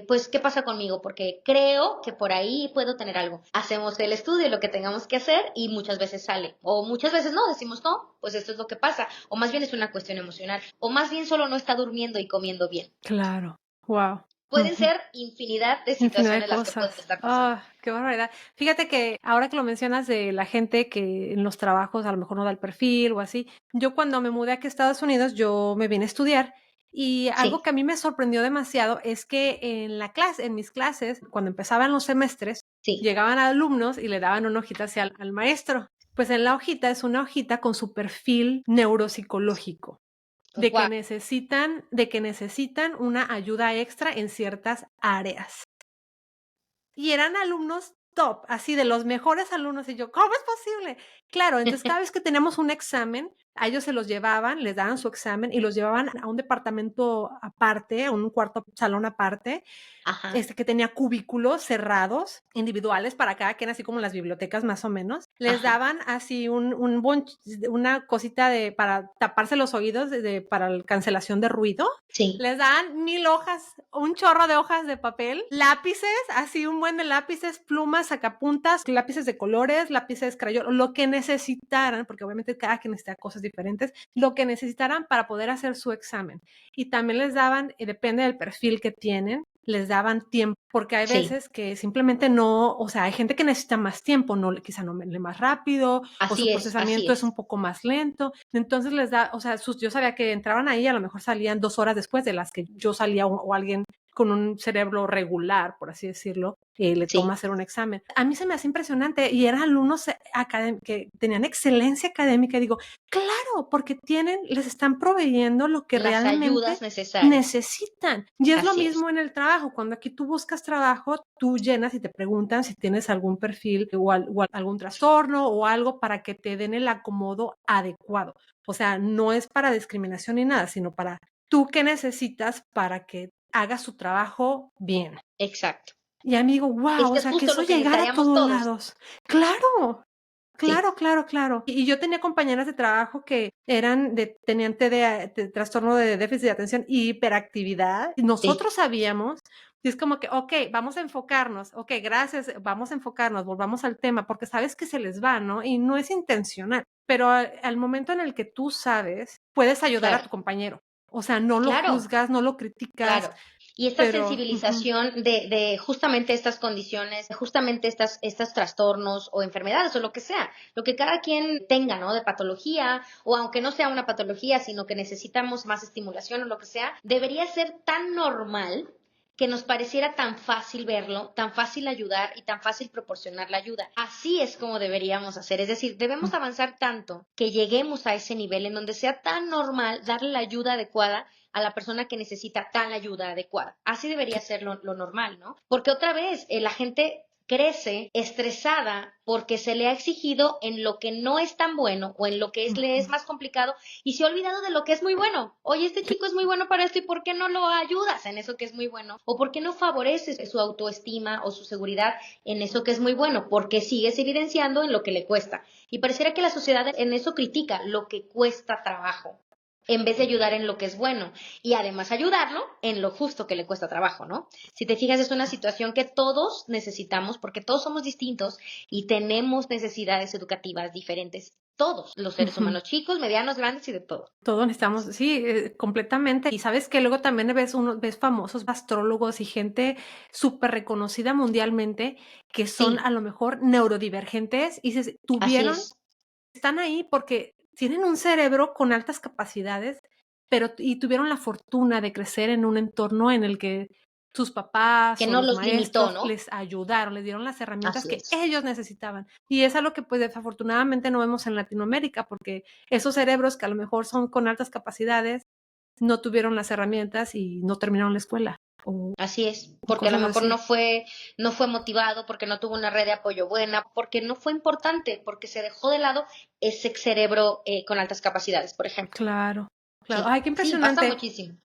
pues, ¿qué pasa conmigo? Porque creo que por ahí puedo tener algo. Hacemos el estudio, lo que tengamos que hacer y muchas veces sale. O muchas veces no, decimos no, pues esto es lo que pasa. O más bien es una cuestión emocional. O más bien solo no está durmiendo y comiendo bien. Claro, wow. Pueden ser infinidad de Infinidad de situaciones las que pueden cosas. estar pasando. Qué barbaridad. Fíjate que ahora que lo mencionas de la gente que en los trabajos a lo mejor no da el perfil o así, yo cuando me mudé aquí a Estados Unidos, yo me vine a estudiar y algo Sí, que a mí me sorprendió demasiado es que en mis clases, cuando empezaban los semestres, sí. llegaban alumnos y le daban una hojita hacia al maestro. Pues en la hojita es una hojita con su perfil neuropsicológico Wow. de que necesitan una ayuda extra en ciertas áreas. Y eran alumnos top, así de los mejores alumnos, y yo, ¿cómo es posible? Claro, entonces cada vez que teníamos un examen, a ellos se los llevaban, les daban su examen y los llevaban a un departamento aparte, a un cuarto salón aparte, Ajá, que tenía cubículos cerrados, individuales para cada quien, así como en las bibliotecas más o menos. Les ajá. daban así una cosita para taparse los oídos para la cancelación de ruido. Sí, Les daban 1000 hojas, un chorro de hojas de papel, lápices, así un buen de lápices, plumas, sacapuntas, lápices de colores, lápices crayón, lo que necesitaran, porque obviamente cada quien necesita cosas diferentes, lo que necesitaran para poder hacer su examen. Y también les daban, depende del perfil que tienen, les daban tiempo, porque hay sí. veces que simplemente no, o sea, hay gente que necesita más tiempo, no, quizá no lee más rápido, o su Así es, así procesamiento es un es. poco más lento, entonces les da, o sea, yo sabía que entraban ahí, a lo mejor salían 2 horas después de las que yo salía o alguien con un cerebro regular, por así decirlo, le toma Sí, hacer un examen. A mí se me hace impresionante y eran alumnos que tenían excelencia académica y digo, claro, porque les están proveyendo lo que las realmente ayudas necesarias. necesitan. Y es lo Así es. mismo en el trabajo. Cuando aquí tú buscas trabajo, tú llenas y te preguntan si tienes algún perfil o algún trastorno o algo para que te den el acomodo adecuado. O sea, no es para discriminación ni nada, sino para tú qué necesitas para que hagas su trabajo bien. Exacto. Y amigo, Es wow, que o es sea, que justo eso lo que llegara a necesitaríamos todos todos. lados. Claro, Sí, claro, claro, claro. Y yo tenía compañeras de trabajo que tenían trastorno de déficit de atención y hiperactividad. Y sí, nosotros sabíamos Y es como que, okey, vamos a enfocarnos, okey, gracias, vamos a enfocarnos, volvamos al tema, porque sabes que se les va, ¿no? Y no es intencional, pero al momento en el que tú sabes, puedes ayudar a Claro, tu compañero. O sea, no lo claro. juzgas, no lo criticas, Claro. Y esta pero ujú, sensibilización de justamente estas condiciones, de justamente estos trastornos o enfermedades o lo que sea, lo que cada quien tenga, ¿no? De patología, o aunque no sea una patología, sino que necesitamos más estimulación o lo que sea, debería ser tan normal que nos pareciera tan fácil verlo, tan fácil ayudar y tan fácil proporcionar la ayuda. Así es como deberíamos hacer. Es decir, debemos mm, avanzar tanto que lleguemos a ese nivel en donde sea tan normal darle la ayuda adecuada a la persona que necesita tal ayuda adecuada. Así debería ser lo normal, ¿no? Porque otra vez, la gente crece estresada porque se le ha exigido en lo que no es tan bueno o en lo que le es ujú. más complicado y se ha olvidado de lo que es muy bueno. Oye, este chico es muy bueno para esto y ¿por qué no lo ayudas en eso que es muy bueno? ¿O por qué no favoreces su autoestima o su seguridad en eso que es muy bueno? Porque sigues evidenciando en lo que le cuesta. Y pareciera que la sociedad en eso critica lo que cuesta trabajo en vez de ayudar en lo que es bueno y además ayudarlo en lo justo que le cuesta trabajo, ¿no? Si te fijas, es una situación que todos necesitamos porque todos somos distintos y tenemos necesidades educativas diferentes. Todos los seres Ujú. humanos, chicos, medianos, grandes y de todo. Todos necesitamos sí, completamente. Y, ¿sabes que luego también ves famosos astrólogos y gente súper reconocida mundialmente que son Sí, a lo mejor neurodivergentes, y dices, así tuvieron es. están ahí porque tienen un cerebro con altas capacidades, pero tuvieron la fortuna de crecer en un entorno en el que sus Que papás o no los los limitó, maestros ¿no? les ayudaron, les dieron las herramientas Así que es. ellos necesitaban. Y es algo que, pues, desafortunadamente no vemos en Latinoamérica, porque esos cerebros que a lo mejor son con altas capacidades, no tuvieron las herramientas y no terminaron la escuela, Así es, o porque a lo cosas mejor así. no fue motivado, porque no tuvo una red de apoyo buena, porque no fue importante, porque se dejó de lado ese cerebro con altas capacidades, por ejemplo. Claro, claro. Sí, Ay, qué sí, pasa impresionante. muchísimo.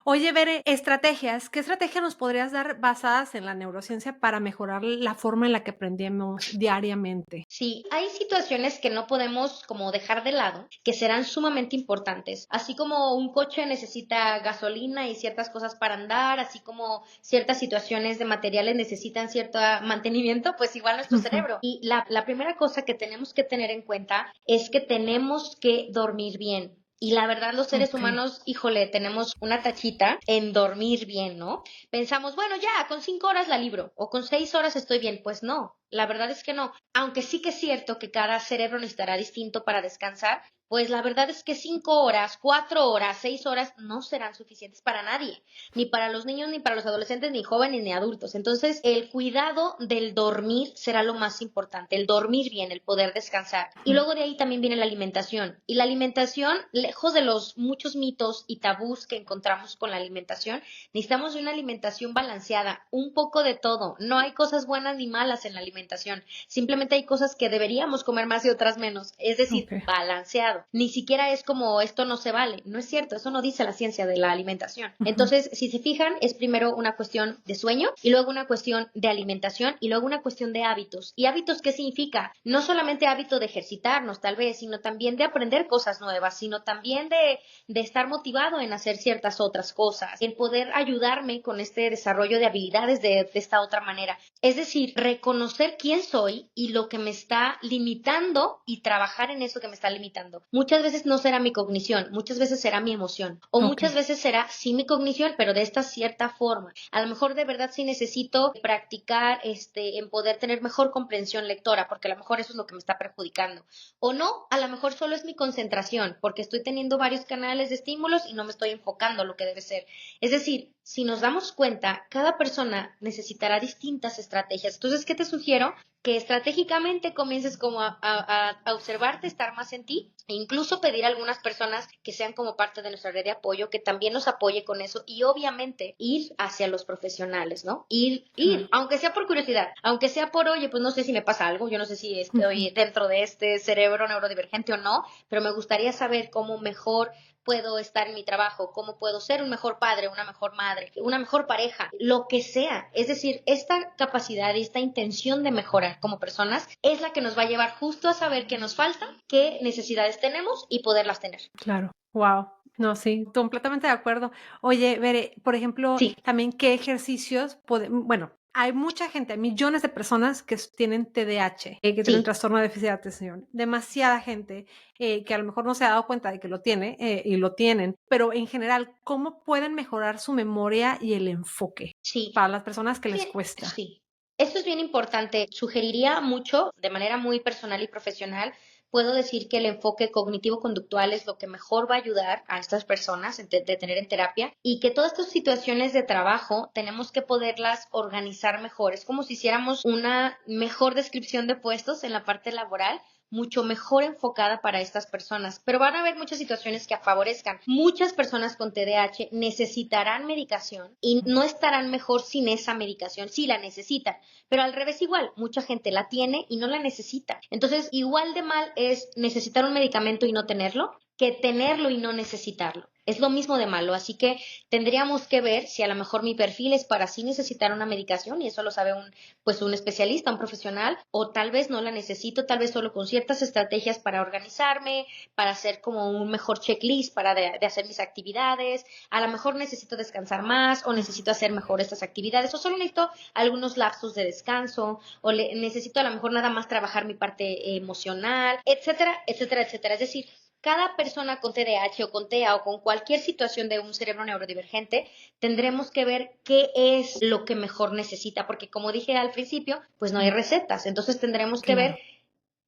Oye, Bere, estrategias. ¿Qué estrategia nos podrías dar basadas en la neurociencia para mejorar la forma en la que aprendemos diariamente? Sí, hay situaciones que no podemos como dejar de lado, que serán sumamente importantes. Así como un coche necesita gasolina y ciertas cosas para andar, así como ciertas situaciones de materiales necesitan cierto mantenimiento, pues igual nuestro Ujú, cerebro. Y la primera cosa que tenemos que tener en cuenta es que tenemos que dormir bien. Y la verdad, los seres okey, humanos, híjole, tenemos una tachita en dormir bien, ¿no? Pensamos, bueno, ya, con 5 horas la libro, o con 6 horas estoy bien. Pues no, la verdad es que no. Aunque sí que es cierto que cada cerebro necesitará distinto para descansar, pues la verdad es que 5 horas, 4 horas, 6 horas no serán suficientes para nadie, ni para los niños, ni para los adolescentes, ni jóvenes, ni adultos. Entonces, el cuidado del dormir será lo más importante, el dormir bien, el poder descansar. Y ujú, luego de ahí también viene la alimentación. Y la alimentación, lejos de los muchos mitos y tabús que encontramos con la alimentación, necesitamos de una alimentación balanceada, un poco de todo. No hay cosas buenas ni malas en la alimentación. Simplemente hay cosas que deberíamos comer más y otras menos. Es decir, okey, balanceado. Ni siquiera es como esto no se vale. No es cierto, eso no dice la ciencia de la alimentación. ujú, Entonces, si se fijan, es primero una cuestión de sueño y luego una cuestión de alimentación y luego una cuestión de hábitos. ¿Y hábitos qué significa? No solamente hábito de ejercitarnos tal vez, sino también de aprender cosas nuevas, sino también de estar motivado en hacer ciertas otras cosas, en poder ayudarme con este desarrollo de habilidades de esta otra manera. Es decir, reconocer quién soy y lo que me está limitando y trabajar en eso que me está limitando. Muchas veces no será mi cognición, muchas veces será mi emoción o muchas okey, veces será sí mi cognición, pero de esta cierta forma. A lo mejor de verdad sí necesito practicar en poder tener mejor comprensión lectora, porque a lo mejor eso es lo que me está perjudicando. O no, a lo mejor solo es mi concentración, porque estoy teniendo varios canales de estímulos y no me estoy enfocando lo que debe ser. Es decir, si nos damos cuenta, cada persona necesitará distintas estrategias. Entonces, ¿qué te sugiero? Que estratégicamente comiences como a observarte, estar más en ti e incluso pedir a algunas personas que sean como parte de nuestra red de apoyo, que también nos apoye con eso y obviamente ir hacia los profesionales, ¿no? Ir, claro, aunque sea por curiosidad, aunque sea por, oye, pues no sé si me pasa algo, yo no sé si ujú. estoy dentro de este cerebro neurodivergente o no, pero me gustaría saber cómo mejor puedo estar en mi trabajo, cómo puedo ser un mejor padre, una mejor madre, una mejor pareja, lo que sea. Es decir, esta capacidad y esta intención de mejorar como personas es la que nos va a llevar justo a saber qué nos falta, qué necesidades tenemos y poderlas tener. Claro, wow. No, sí, completamente de acuerdo. Oye, Bere, por ejemplo, Sí, también, ¿qué ejercicios bueno, hay mucha gente, millones de personas que tienen TDAH, que tienen sí. trastorno de déficit de atención. Demasiada gente que a lo mejor no se ha dado cuenta de que lo tiene y lo tienen, pero en general, ¿cómo pueden mejorar su memoria y el enfoque Sí, para las personas que les bien, cuesta? sí. Esto es bien importante. Sugeriría mucho, de manera muy personal y profesional, puedo decir que el enfoque cognitivo-conductual es lo que mejor va a ayudar a estas personas de tener en terapia y que todas estas situaciones de trabajo tenemos que poderlas organizar mejor. Es como si hiciéramos una mejor descripción de puestos en la parte laboral mucho mejor enfocada para estas personas. Pero van a haber muchas situaciones que favorezcan. Muchas personas con TDAH necesitarán medicación y no estarán mejor sin esa medicación. Sí la necesitan, pero al revés igual, mucha gente la tiene y no la necesita. Entonces, igual de mal es necesitar un medicamento y no tenerlo que tenerlo y no necesitarlo. Es lo mismo de malo, así que tendríamos que ver si a lo mejor mi perfil es para sí necesitar una medicación y eso lo sabe un especialista, un profesional, o tal vez no la necesito, tal vez solo con ciertas estrategias para organizarme, para hacer como un mejor checklist para de hacer mis actividades, a lo mejor necesito descansar más o necesito hacer mejor estas actividades o solo necesito algunos lapsos de descanso o necesito a lo mejor nada más trabajar mi parte emocional, etcétera, etcétera, etcétera. Es decir, cada persona con TDAH o con TEA o con cualquier situación de un cerebro neurodivergente tendremos que ver qué es lo que mejor necesita, porque como dije al principio, pues no hay recetas, entonces tendremos que ver Claro.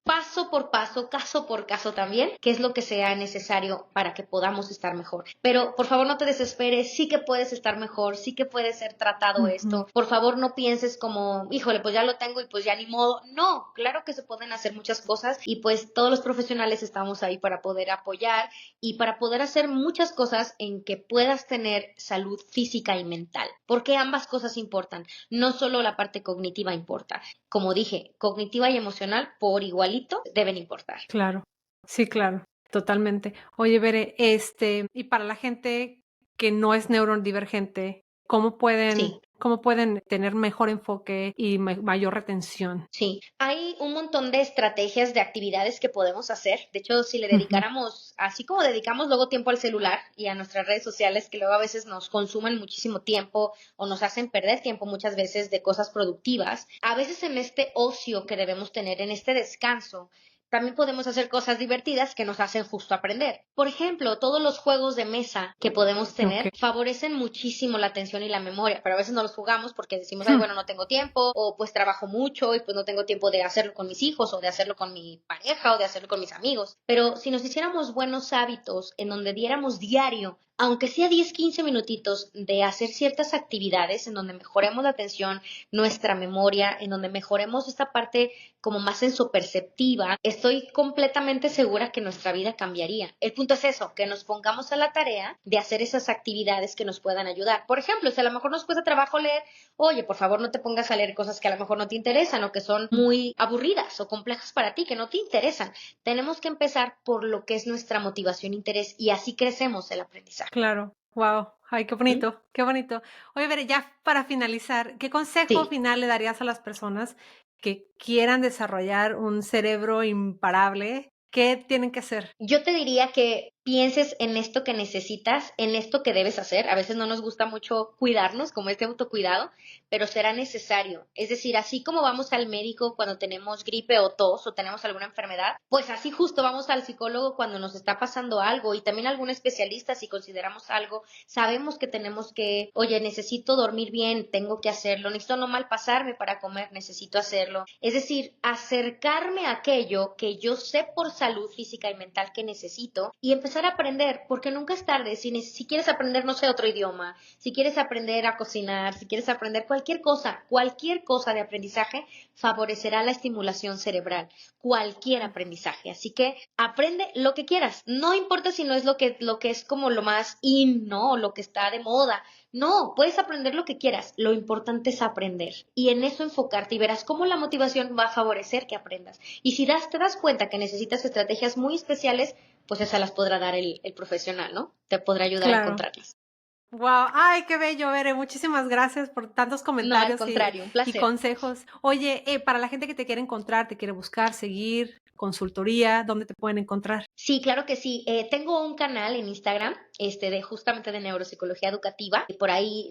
paso por paso, caso por caso también, qué es lo que sea necesario para que podamos estar mejor. Pero por favor no te desesperes, sí que puedes estar mejor, sí que puede ser tratado Ujú. esto. Por favor no pienses como, híjole, pues ya lo tengo y pues ya ni modo. No, claro que se pueden hacer muchas cosas y pues todos los profesionales estamos ahí para poder apoyar y para poder hacer muchas cosas en que puedas tener salud física y mental, porque ambas cosas importan, no solo la parte cognitiva importa. Como dije, cognitiva y emocional por igualito deben importar. Claro, sí, claro, totalmente. Oye, Bere, y para la gente que no es neurodivergente, Sí. cómo pueden tener mejor enfoque y mayor retención? Sí, hay un montón de estrategias de actividades que podemos hacer. De hecho, si le Ujú. dedicáramos, así como dedicamos luego tiempo al celular y a nuestras redes sociales, que luego a veces nos consumen muchísimo tiempo o nos hacen perder tiempo muchas veces de cosas productivas, a veces en este ocio que debemos tener, en este descanso, también podemos hacer cosas divertidas que nos hacen justo aprender. Por ejemplo, todos los juegos de mesa que podemos tener Okey. favorecen muchísimo la atención y la memoria, pero a veces no los jugamos porque decimos, ay, bueno, no tengo tiempo, o pues trabajo mucho y pues no tengo tiempo de hacerlo con mis hijos, o de hacerlo con mi pareja, o de hacerlo con mis amigos. Pero si nos hiciéramos buenos hábitos en donde diéramos diario, aunque sea 10, 15 minutitos de hacer ciertas actividades en donde mejoremos la atención, nuestra memoria, en donde mejoremos esta parte como más sensoperceptiva, estoy completamente segura que nuestra vida cambiaría. El punto es eso, que nos pongamos a la tarea de hacer esas actividades que nos puedan ayudar. Por ejemplo, si a lo mejor nos cuesta trabajo leer, oye, por favor no te pongas a leer cosas que a lo mejor no te interesan o que son muy aburridas o complejas para ti, que no te interesan. Tenemos que empezar por lo que es nuestra motivación e interés y así crecemos el aprendizaje. Claro, wow. Ay, qué ¿Mm? bonito, qué bonito. Oye, Bere, ya para finalizar, ¿qué consejo Sí. final le darías a las personas que quieran desarrollar un cerebro imparable? ¿Qué tienen que hacer? Yo te diría que pienses en esto que necesitas, en esto que debes hacer. A veces no nos gusta mucho cuidarnos, como este autocuidado, pero será necesario. Es decir, así como vamos al médico cuando tenemos gripe o tos o tenemos alguna enfermedad, pues así justo vamos al psicólogo cuando nos está pasando algo y también algún especialista si consideramos algo. Sabemos que tenemos que, oye, necesito dormir bien, tengo que hacerlo, necesito no malpasarme para comer, necesito hacerlo. Es decir, acercarme a aquello que yo sé por salud física y mental que necesito y empezar a aprender, porque nunca es tarde. Si quieres aprender, no sé, otro idioma, si quieres aprender a cocinar, si quieres aprender cualquier cosa de aprendizaje favorecerá la estimulación cerebral, cualquier aprendizaje. Así que aprende lo que quieras. No importa si no es lo que es como lo más in, ¿no? O lo que está de moda. No, puedes aprender lo que quieras. Lo importante es aprender y en eso enfocarte y verás cómo la motivación va a favorecer que aprendas. Y si te das cuenta que necesitas estrategias muy especiales, pues esas las podrá dar el profesional, ¿no? Te podrá ayudar a Claro. encontrarlas. Wow, ay, qué bello, Bere. Muchísimas gracias por tantos No, al comentarios contrario, un y placer. consejos. Oye, para la gente que te quiere encontrar, te quiere buscar, seguir, consultoría, ¿dónde te pueden encontrar? Sí, claro que sí. Tengo un canal en Instagram, justamente de neuropsicología educativa, y por ahí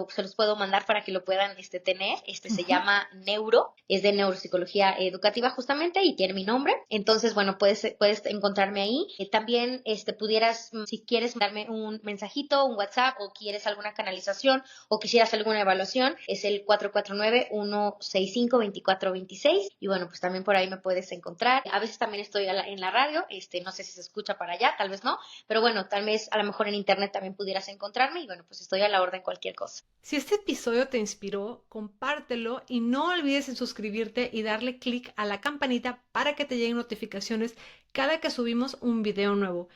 se los puedo mandar para que lo puedan tener. Se llama Neuro, es de neuropsicología educativa justamente y tiene mi nombre. Entonces, bueno, puedes encontrarme ahí. También, pudieras, si quieres darme un mensajito, un WhatsApp, o quieres alguna canalización o quisieras alguna evaluación, es el 449-165-2426. Y bueno, pues también por ahí me puedes encontrar. A veces también estoy en la radio, no sé si se escucha para allá, tal vez no, pero bueno, tal vez a lo mejor en internet también pudieras encontrarme y bueno, pues estoy a la orden cualquier cosa. Si este episodio te inspiró, compártelo y no olvides en suscribirte y darle clic a la campanita para que te lleguen notificaciones cada que subimos un video nuevo.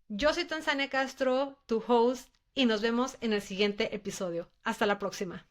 Yo soy Tanzania Castro, tu host, y nos vemos en el siguiente episodio. Hasta la próxima.